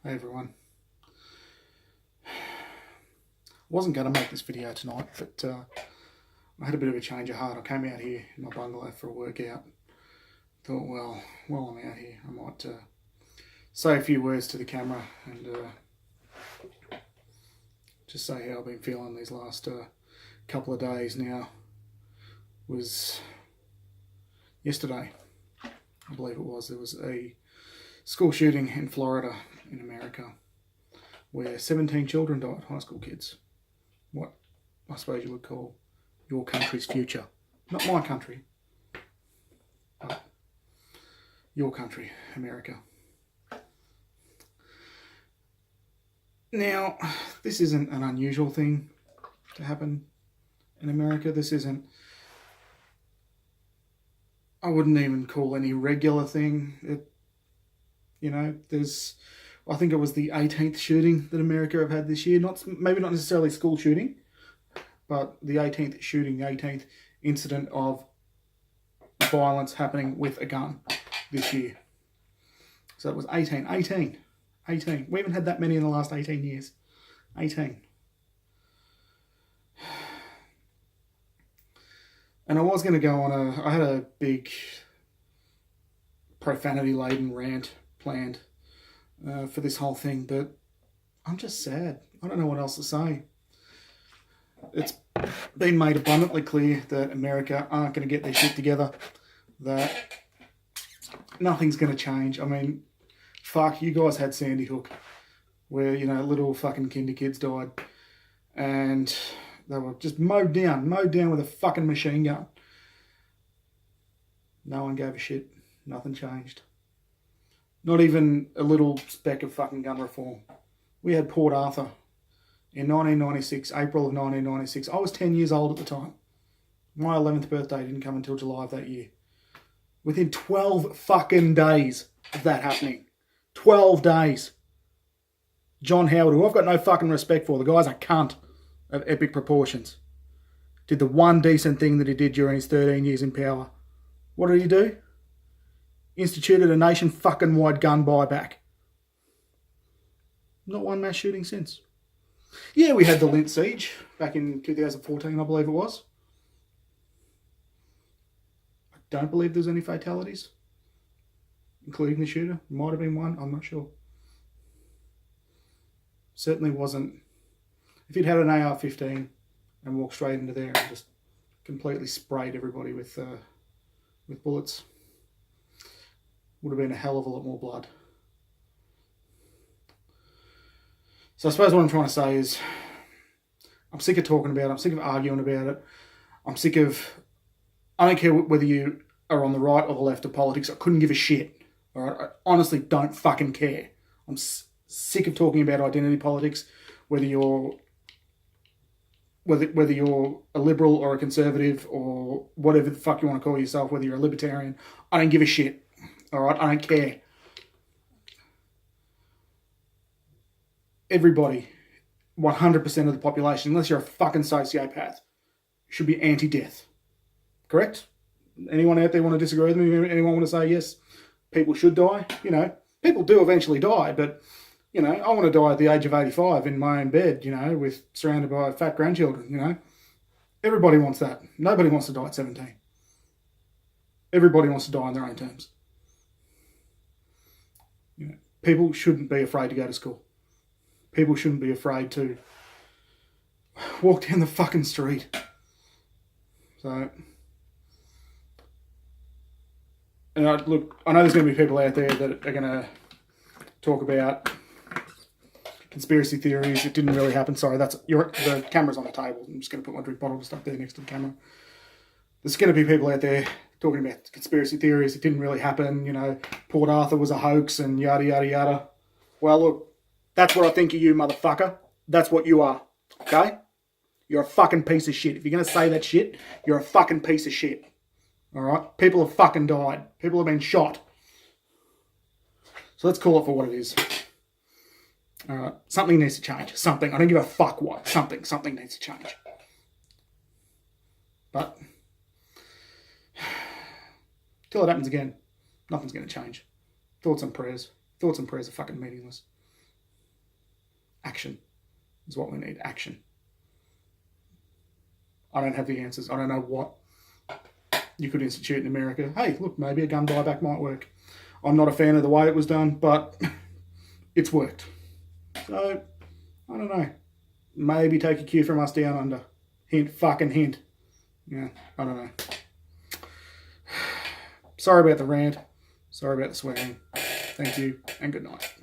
Hey everyone. I wasn't going to make this video tonight, but I had a bit of a change of heart. I came out here in my bungalow for a workout. Thought, well, while I'm out here, I might say a few words to the camera and just say how I've been feeling these last couple of days now. Was yesterday, I believe it was, there was a school shooting in Florida, in America, where 17 children died, high school kids. What I suppose you would call your country's future. Not my country, but your country, America. Now, this isn't an unusual thing to happen in America. This isn't, I wouldn't even call any regular thing. I think it was the 18th shooting that America have had this year. Maybe not necessarily school shooting, but the 18th shooting, the 18th incident of violence happening with a gun this year. So it was 18. We haven't had that many in the last 18 years. 18. And I was going to go on I had a big profanity-laden rant planned for this whole thing, but I'm just sad. I don't know what else to say. It's been made abundantly clear that America aren't going to get their shit together, that nothing's going to change. I mean, fuck, you guys had Sandy Hook, where, little fucking kinder kids died, and they were just mowed down with a fucking machine gun. No one gave a shit. Nothing changed. Not even a little speck of fucking gun reform. We had Port Arthur in 1996, April of 1996. I was 10 years old at the time. My 11th birthday didn't come until July of that year. Within 12 fucking days of that happening. 12 days. John Howard, who I've got no fucking respect for, the guy's a cunt of epic proportions, did the one decent thing that he did during his 13 years in power. What did he do? Instituted a nation fucking wide gun buyback. Not one mass shooting since. Yeah, we had the Lint siege back in 2014, I believe it was. I don't believe there's any fatalities, including the shooter. Might have been one, I'm not sure. Certainly wasn't. If he'd had an AR-15 and walked straight into there and just completely sprayed everybody with bullets, would have been a hell of a lot more blood. So I suppose what I'm trying to say is, I'm sick of talking about it. I'm sick of arguing about it. I don't care whether you are on the right or the left of politics. I couldn't give a shit. All right? I honestly don't fucking care. I'm sick of talking about identity politics, whether you're a liberal or a conservative or whatever the fuck you want to call yourself, whether you're a libertarian. I don't give a shit. All right? I don't care. Everybody, 100% of the population, unless you're a fucking sociopath, should be anti-death. Correct? Anyone out there want to disagree with me? Anyone want to say, yes, people should die? People do eventually die, but, I want to die at the age of 85 in my own bed, with surrounded by fat grandchildren, Everybody wants that. Nobody wants to die at 17. Everybody wants to die on their own terms. People shouldn't be afraid to go to school. People shouldn't be afraid to walk down the fucking street. So, and I know there's going to be people out there that are going to talk about conspiracy theories. It didn't really happen. Sorry, the camera's on the table. I'm just going to put my drink bottle stuff there next to the camera. There's going to be people out there talking about conspiracy theories. It didn't really happen. Port Arthur was a hoax and yada, yada, yada. Well, look, that's what I think of you, motherfucker. That's what you are, okay? You're a fucking piece of shit. If you're going to say that shit, you're a fucking piece of shit. All right? People have fucking died. People have been shot. So let's call it for what it is. All right? Something needs to change. Something. I don't give a fuck what. Something needs to change. But till it happens again, nothing's going to change. Thoughts and prayers are fucking meaningless. Action is what we need. Action. I don't have the answers. I don't know what you could institute in America. Hey, look, maybe a gun buyback might work. I'm not a fan of the way it was done, but it's worked. So, I don't know. Maybe take a cue from us down under. Hint, fucking hint. Yeah, I don't know. Sorry about the rant. Sorry about the swearing. Thank you, and good night.